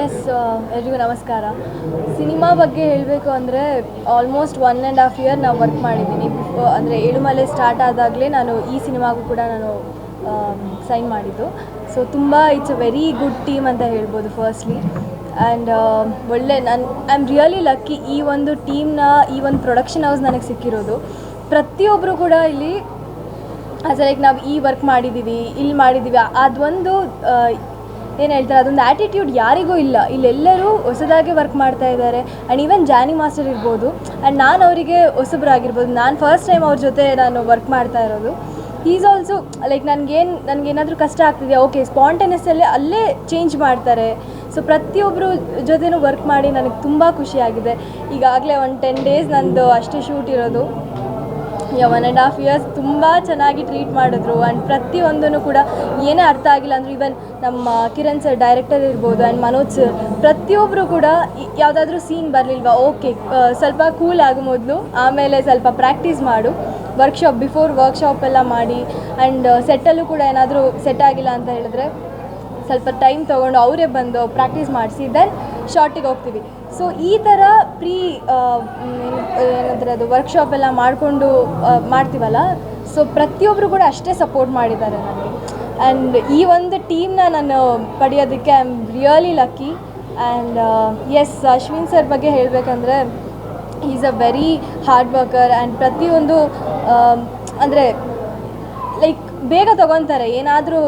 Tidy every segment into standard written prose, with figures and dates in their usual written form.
S, ಎಲ್ರಿಗೂ ನಮಸ್ಕಾರ. Cinema ಬಗ್ಗೆ ಹೇಳಬೇಕು ಅಂದರೆ ಆಲ್ಮೋಸ್ಟ್ 1.5 ಇಯರ್ ನಾವು ವರ್ಕ್ ಮಾಡಿದ್ದೀನಿ. ಅಂದರೆ ಏಳುಮಲೆ ಸ್ಟಾರ್ಟ್ ಆದಾಗಲೇ ನಾನು ಈ ಸಿನಿಮಾಗೂ ಕೂಡ ನಾನು ಸೈನ್ ಮಾಡಿದ್ದು. ಸೊ ತುಂಬ it's a very good team ಅಂತ ಹೇಳ್ಬೋದು firstly. And I am really lucky ಈ ಒಂದು ಟೀಮ್ನ, ಈ ಒಂದು ಪ್ರೊಡಕ್ಷನ್ ಹೌಸ್ ನನಗೆ ಸಿಕ್ಕಿರೋದು. ಪ್ರತಿಯೊಬ್ಬರು ಕೂಡ ಇಲ್ಲಿ ಲೈಕ್ ನಾವು ಈ ವರ್ಕ್ ಮಾಡಿದ್ದೀವಿ, ಇಲ್ಲಿ ಮಾಡಿದ್ದೀವಿ, ಅದೊಂದು ಏನು ಹೇಳ್ತಾರೆ, ಅದೊಂದು ಆ್ಯಟಿಟ್ಯೂಡ್ ಯಾರಿಗೂ ಇಲ್ಲ. ಇಲ್ಲೆಲ್ಲರೂ ಹೊಸದಾಗಿ ವರ್ಕ್ ಮಾಡ್ತಾ ಇದ್ದಾರೆ. ಆ್ಯಂಡ್ ಈವನ್ ಜಾನಿ ಮಾಸ್ಟರ್ ಇರ್ಬೋದು, ಆ್ಯಂಡ್ ನಾನು ಅವರಿಗೆ ಹೊಸಬ್ರಾಗಿರ್ಬೋದು. ನಾನು ಫಸ್ಟ್ ಟೈಮ್ ಅವ್ರ ಜೊತೆ ನಾನು ವರ್ಕ್ ಮಾಡ್ತಾ ಇರೋದು. ಈಸ್ ಆಲ್ಸೋ ಲೈಕ್ ನನಗೇನಾದರೂ ಕಷ್ಟ ಆಗ್ತಿದೆ, ಓಕೆ ಸ್ಪಾಂಟೇನಿಯಸ್ಸಲ್ಲೇ ಅಲ್ಲೇ ಚೇಂಜ್ ಮಾಡ್ತಾರೆ. ಸೊ ಪ್ರತಿಯೊಬ್ಬರು ಜೊತೆನೂ ವರ್ಕ್ ಮಾಡಿ ನನಗೆ ತುಂಬ ಖುಷಿಯಾಗಿದೆ. ಈಗಾಗಲೇ ಒಂದು 10 ಡೇಸ್ ನಂದು ಅಷ್ಟೇ ಶೂಟ್ ಇರೋದು. 1.5 ಇಯರ್ಸ್ ತುಂಬ ಚೆನ್ನಾಗಿ ಟ್ರೀಟ್ ಮಾಡಿದ್ರು. ಆ್ಯಂಡ್ ಪ್ರತಿಯೊಂದೂ ಕೂಡ ಏನೇ ಅರ್ಥ ಆಗಿಲ್ಲ ಅಂದರೂ ಈವನ್ ನಮ್ಮ ಕಿರಣ್ ಸರ್ ಡೈರೆಕ್ಟರ್ ಇರ್ಬೋದು ಆ್ಯಂಡ್ ಮನೋಜ್ ಸರ್ ಪ್ರತಿಯೊಬ್ಬರು ಕೂಡ ಯಾವುದಾದ್ರೂ ಸೀನ್ ಬರಲಿಲ್ವಾ, ಓಕೆ ಸ್ವಲ್ಪ ಕೂಲ್ ಆಗೋ ಮೊದಲು ಆಮೇಲೆ ಸ್ವಲ್ಪ ಪ್ರಾಕ್ಟೀಸ್ ಮಾಡು, ಬಿಫೋರ್ ವರ್ಕ್ಶಾಪ್ ಎಲ್ಲ ಮಾಡಿ. ಆ್ಯಂಡ್ ಸೆಟ್ಟಲ್ಲೂ ಕೂಡ ಏನಾದರೂ ಸೆಟ್ ಆಗಿಲ್ಲ ಅಂತ ಹೇಳಿದ್ರೆ ಸ್ವಲ್ಪ ಟೈಮ್ ತೊಗೊಂಡು ಅವರೇ ಬಂದು ಪ್ರಾಕ್ಟೀಸ್ ಮಾಡಿಸಿ ದೆನ್ ಶಾರ್ಟಿಗೆ ಹೋಗ್ತೀವಿ. ಸೊ ಈ ಥರ ಏನಂದರೆ ಅದು ವರ್ಕ್ಶಾಪ್ ಎಲ್ಲ ಮಾಡಿಕೊಂಡು ಮಾಡ್ತೀವಲ್ಲ. ಸೊ ಪ್ರತಿಯೊಬ್ಬರು ಕೂಡ ಅಷ್ಟೇ ಸಪೋರ್ಟ್ ಮಾಡಿದ್ದಾರೆ ನನಗೆ. ಆ್ಯಂಡ್ ಈ ಒಂದು ಟೀಮ್ನ ನಾನು ಪಡೆಯೋದಕ್ಕೆ I am really lucky. And yes, Ashwin sir ಬಗ್ಗೆ ಹೇಳಬೇಕಂದ್ರೆ is a very hard worker. And ಪ್ರತಿಯೊಂದು ಅಂದರೆ ಲೈಕ್ ಬೇಗ ತೊಗೊತಾರೆ, ಏನಾದರೂ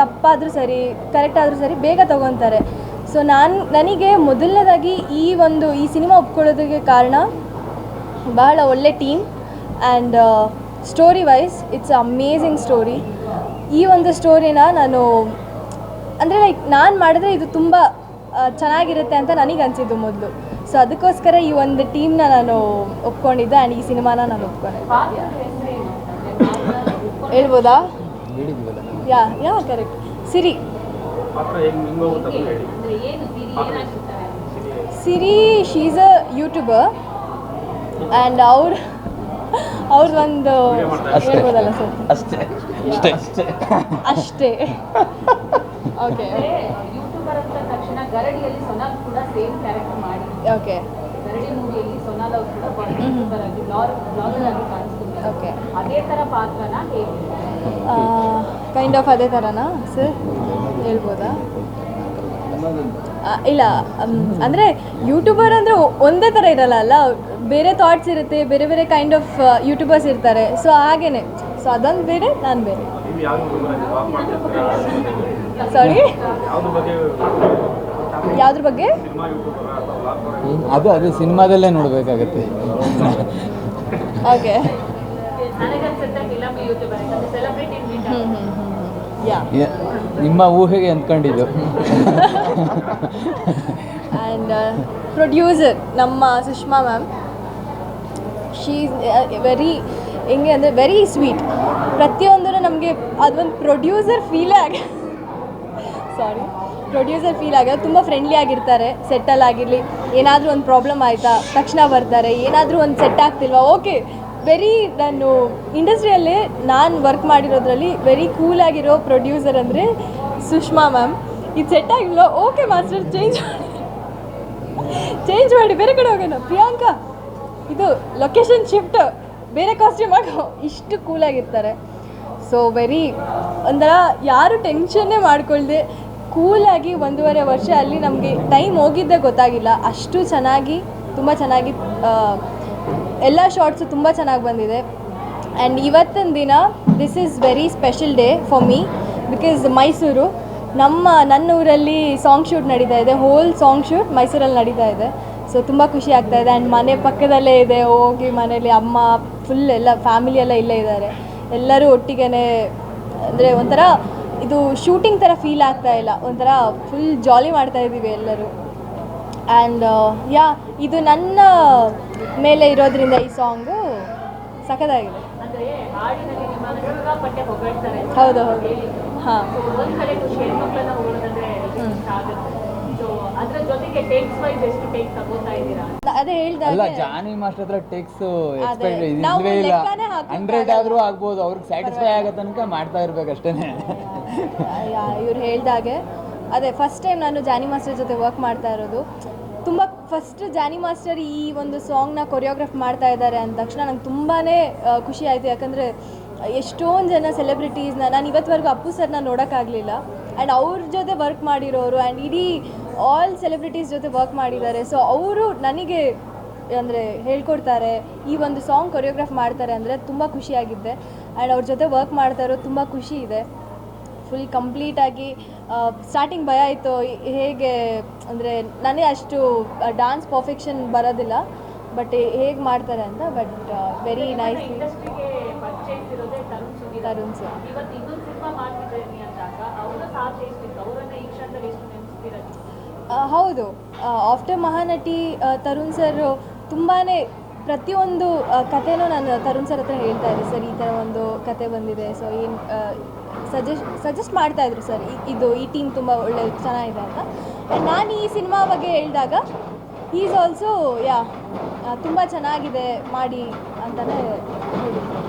ತಪ್ಪಾದರೂ ಸರಿ ಕರೆಕ್ಟ್ ಆದರೂ ಸರಿ ಬೇಗ ತೊಗೊತಾರೆ. ಸೊ ನನಗೆ ಮೊದಲನೇದಾಗಿ ಈ ಸಿನಿಮಾ ಒಪ್ಕೊಳ್ಳೋದಕ್ಕೆ ಕಾರಣ ಬಹಳ ಒಳ್ಳೆ team. And story wise it's amazing story. ಈ ಒಂದು ಸ್ಟೋರಿನ ನಾನು ಅಂದರೆ ಲೈಕ್ ನಾನು ಮಾಡಿದ್ರೆ ಇದು ತುಂಬ ಚೆನ್ನಾಗಿರುತ್ತೆ ಅಂತ ನನಗೆ ಅನಿಸಿದ್ದು ಮೊದಲು. ಸೊ ಅದಕ್ಕೋಸ್ಕರ ಈ ಒಂದು ಟೀಮ್ನ ನಾನು ಒಪ್ಕೊಂಡಿದ್ದೆ. ಆ್ಯಂಡ್ ಈ ಸಿನಿಮಾನ ನಾನು ಒಪ್ಕೊಂಡಿದ್ದೆ. ಹೇಳ್ಬೋದಾ? ಯಾ correct. Siri she is a YouTuber. And ಅವ್ರದ್ದೊಂದು ಹೇಳ್ಬೋದಲ್ಲ ಸರ್? ಅಷ್ಟೇ ಓಕೆ. ಯೂಟ್ಯೂಬರ್ ಅಂತ ತಕ್ಷಣ ಗರಡಿಯಲ್ಲಿ ಸೊನಾಲ್ ಕೂಡ ಸೇಮ್ ಕ್ಯಾರೆಕ್ಟರ್ ಮಾಡಿ, ಓಕೆ, ಗರಡಿ ಮೂವಿಯಲ್ಲಿ ಸೊನಾಲ್ ಅವರು ಕೂಡ ಯೂಟ್ಯೂಬರ್ ಆಗಿ ಬ್ಲಾಗರ್ ಆಗಿ ಕಾಣಿಸ್ತಿದ್ದಾರೆ. ಓಕೆ, ಅದೇ ಥರ ಪಾತ್ರನ ಹೇಗೆ? ಕೈಂಡ್ ಆಫ್ ಅದೇ ಥರನಾ ಸರ್? ಹೇಳ್ಬೋದಾ? ಇಲ್ಲ, ಅಂದರೆ ಯೂಟ್ಯೂಬರ್ ಅಂದರೆ ಒಂದೇ ಥರ ಇರಲ್ಲ ಅಲ್ಲ, ಬೇರೆ ಥಾಟ್ಸ್ ಇರುತ್ತೆ, ಬೇರೆ ಬೇರೆ ಕೈಂಡ್ ಆಫ್ ಯೂಟ್ಯೂಬರ್ಸ್ ಇರ್ತಾರೆ. ಸೊ ಹಾಗೇ, ಸೊ ಅದೊಂದು ಬೇರೆ, ನಾನು ಬೇರೆ. ಸಾರಿ, ಯಾವುದ್ರ ಬಗ್ಗೆ? ಅದು ಸಿನಿಮಾದಲ್ಲೇ ನೋಡಬೇಕಾಗತ್ತೆ. ಓಕೆ, ನಿಮ್ಮ ಊಹೆಗೆ ಅಂದ್ಕೊಂಡಿದ್ದು. ಆ್ಯಂಡ್ ಪ್ರೊಡ್ಯೂಸರ್ ನಮ್ಮ ಸುಷ್ಮಾ ಮ್ಯಾಮ್, ಶೀ ವೆರಿ ಹೆಂಗೆ ಅಂದರೆ ವೆರಿ ಸ್ವೀಟ್. ಪ್ರತಿಯೊಂದೂ ನಮಗೆ ಅದೊಂದು ಪ್ರೊಡ್ಯೂಸರ್ ಫೀಲ್ ಆಗೋದು. ತುಂಬ ಫ್ರೆಂಡ್ಲಿ ಆಗಿರ್ತಾರೆ. ಸೆಟ್ಟಲ್ಲಾಗಿರಲಿ, ಏನಾದರೂ ಒಂದು ಪ್ರಾಬ್ಲಮ್ ಆಯಿತಾ ತಕ್ಷಣ ಬರ್ತಾರೆ. ಏನಾದರೂ ಒಂದು ಸೆಟ್ ಆಗ್ತಿಲ್ವಾ, ಓಕೆ, ವೆರಿ ನಾನು ಇಂಡಸ್ಟ್ರಿಯಲ್ಲೇ ನಾನು ವರ್ಕ್ ಮಾಡಿರೋದ್ರಲ್ಲಿ ವೆರಿ ಕೂಲಾಗಿರೋ ಪ್ರೊಡ್ಯೂಸರ್ ಅಂದರೆ ಸುಷ್ಮಾ ಮ್ಯಾಮ್. ಇದು ಸೆಟ್ ಆಗಿಲ್ಲ, ಓಕೆ ಮಾಸ್ಟರ್ ಚೇಂಜ್ ಮಾಡಿ ಬೇರೆ ಕಡೆ ಹೋಗೋಣ, ಪ್ರಿಯಾಂಕಾ ಇದು ಲೊಕೇಶನ್ ಶಿಫ್ಟ್, ಬೇರೆ ಕಾಸ್ಟ್ಯೂಮ್ ಆಗೋ, ಇಷ್ಟು ಕೂಲಾಗಿರ್ತಾರೆ. ಸೊ ವೆರಿ ಒಂಥರ ಯಾರು ಟೆನ್ಷನ್ನೇ ಮಾಡ್ಕೊಳ್ದೆ ಕೂಲಾಗಿ 1.5 ವರ್ಷ ಅಲ್ಲಿ ನಮಗೆ ಟೈಮ್ ಹೋಗಿದ್ದೇ ಗೊತ್ತಾಗಿಲ್ಲ. ಅಷ್ಟು ಚೆನ್ನಾಗಿ, ತುಂಬ ಚೆನ್ನಾಗಿ ಎಲ್ಲ ಶಾರ್ಟ್ಸು ತುಂಬ ಚೆನ್ನಾಗಿ ಬಂದಿದೆ. ಆ್ಯಂಡ್ ಇವತ್ತಿನ ದಿನ this is very special day for me because Mysuru ನನ್ನ ಊರಲ್ಲಿ ಸಾಂಗ್ ಶೂಟ್ ನಡೀತಾ ಇದೆ. ಹೋಲ್ ಸಾಂಗ್ ಶೂಟ್ ಮೈಸೂರಲ್ಲಿ ನಡೀತಾ ಇದೆ. ಸೊ ತುಂಬ ಖುಷಿ ಆಗ್ತಾ ಇದೆ. ಆ್ಯಂಡ್ ಮನೆ ಪಕ್ಕದಲ್ಲೇ ಇದೆ. ಹೋಗಿ ಮನೇಲಿ ಅಮ್ಮ ಫುಲ್ ಎಲ್ಲ ಫ್ಯಾಮಿಲಿ ಎಲ್ಲ ಇಲ್ಲೇ ಇದ್ದಾರೆ. ಎಲ್ಲರೂ ಒಟ್ಟಿಗೆ, ಅಂದರೆ ಒಂಥರ ಇದು ಶೂಟಿಂಗ್ ಥರ ಫೀಲ್ ಆಗ್ತಾ ಇಲ್ಲ, ಒಂಥರ ಫುಲ್ ಜಾಲಿ ಮಾಡ್ತಾ ಇದ್ದೀವಿ ಎಲ್ಲರೂ. ಆ್ಯಂಡ್ ಇದು ನನ್ನ ಮೇಲೆ ಇರೋದ್ರಿಂದ ಈ ಸಾಂಗು ಸಖತ್ತಾಗಿದೆ. ಹೌದು, ಹಾಂ. ಅದೇ ಹೇಳ್ದಾಗ ಜಾನಿ ಮಾಸ್ಟರ್ ಹತ್ರ ಟೇಕ್ಸ್ ಇಲ್ವೇ ಇಲ್ಲ. 100 ಆದ್ರೂ ಆಗ್ಬೋದು, ಅವ್ರಿಗೆ ಸ್ಯಾಟಿಸ್ಫೈ ಆಗೋ ತನಕ ಮಾಡ್ತಾ ಇರ್ಬೇಕಷ್ಟೇ. ಇವ್ರು ಹೇಳ್ದಾಗೆ ಅದೇ ಫಸ್ಟ್ ಟೈಮ್ ನಾನು ಜಾನಿ ಮಾಸ್ಟರ್ ಜೊತೆ ವರ್ಕ್ ಮಾಡ್ತಾ ಇರೋದು. ತುಂಬ ಫಸ್ಟ್ ಜಾನಿ ಮಾಸ್ಟರ್ ಈ ಒಂದು ಸಾಂಗ್ನ ಕೊರಿಯೋಗ್ರಾಫ್ ಮಾಡ್ತಾ ಇದ್ದಾರೆ ಅಂದ ತಕ್ಷಣ ನಂಗೆ ತುಂಬಾ ಖುಷಿ ಆಯಿತು. ಯಾಕಂದರೆ ಎಷ್ಟೊಂದು ಜನ ಸೆಲೆಬ್ರಿಟೀಸ್ನ ನಾನು ಇವತ್ತುವರೆಗೂ ಅಪ್ಪು ಸರ್ನ ನೋಡೋಕ್ಕಾಗಲಿಲ್ಲ. ಆ್ಯಂಡ್ ಅವ್ರ ಜೊತೆ ವರ್ಕ್ ಮಾಡಿರೋರು ಆ್ಯಂಡ್ ಇಡೀ ಆಲ್ ಸೆಲೆಬ್ರಿಟೀಸ್ ಜೊತೆ ವರ್ಕ್ ಮಾಡಿದ್ದಾರೆ. ಸೊ ಅವರು ನನಗೆ ಅಂದರೆ ಹೇಳ್ಕೊಡ್ತಾರೆ, ಈ ಒಂದು ಸಾಂಗ್ ಕೊರಿಯೋಗ್ರಾಫ್ ಮಾಡ್ತಾರೆ ಅಂದರೆ ತುಂಬ ಖುಷಿಯಾಗಿದ್ದೆ. ಆ್ಯಂಡ್ ಅವ್ರ ಜೊತೆ ವರ್ಕ್ ಮಾಡ್ತಾ ಇರೋದು ತುಂಬ ಖುಷಿ ಇದೆ. ಫುಲ್ ಕಂಪ್ಲೀಟಾಗಿ ಸ್ಟಾರ್ಟಿಂಗ್ ಭಯ ಇತ್ತು, ಹೇಗೆ ಅಂದರೆ ನನಗೆ ಅಷ್ಟು ಡಾನ್ಸ್ ಪರ್ಫೆಕ್ಷನ್ ಬರೋದಿಲ್ಲ, ಬಟ್ ಹೇಗೆ ಮಾಡ್ತಾರೆ ಅಂತ. But very nice. ಇಂಡಸ್ಟ್ರಿಗೆ ಪರ್ಚೇಸ್ ಇರೋದೇ ತರುಣ್ ಸರ್. ಇವತ್ತು ಇನ್ನೊಂದು ಸಿನಿಮಾ ಮಾಡ್ತಿದ್ದೀನಿ ಅಂದಾಗ ಅವರ ಸಾಥ್ ಎಷ್ಟಿತ್ತು, ಅವರನ್ನ ಈ ಕ್ಷಣದಲ್ಲಿ ಎಷ್ಟು ನೆನೆಸ್ತಿರೋದು? ಹೌದು, ಆಫ್ಟರ್ ಮಹಾನಟಿ ತರುಣ್ ಸರ್ ತುಂಬಾ ಪ್ರತಿಯೊಂದು ಕಥೆನೂ ನಾನು ತರುಣ್ ಸರ್ ಹತ್ರ ಹೇಳ್ತಾ ಇದ್ದೆ, ಸರ್ ಈ ಥರ ಒಂದು ಕತೆ ಬಂದಿದೆ, ಸೊ ಏನು ಸಜೆಸ್ಟ್ ಮಾಡ್ತಾಯಿದ್ರು ಸರ್, ಈ ಟೀಮ್ ತುಂಬ ಒಳ್ಳೆ ಚೆನ್ನಾಗಿದೆ ಅಂತ. ಆ್ಯಂಡ್ ನಾನು ಈ ಸಿನಿಮಾ ಬಗ್ಗೆ ಹೇಳಿದಾಗ ಈಸ್ ಆಲ್ಸೋ ತುಂಬ ಚೆನ್ನಾಗಿದೆ ಮಾಡಿ ಅಂತಲೇ ಹೇಳಿದ್ರು.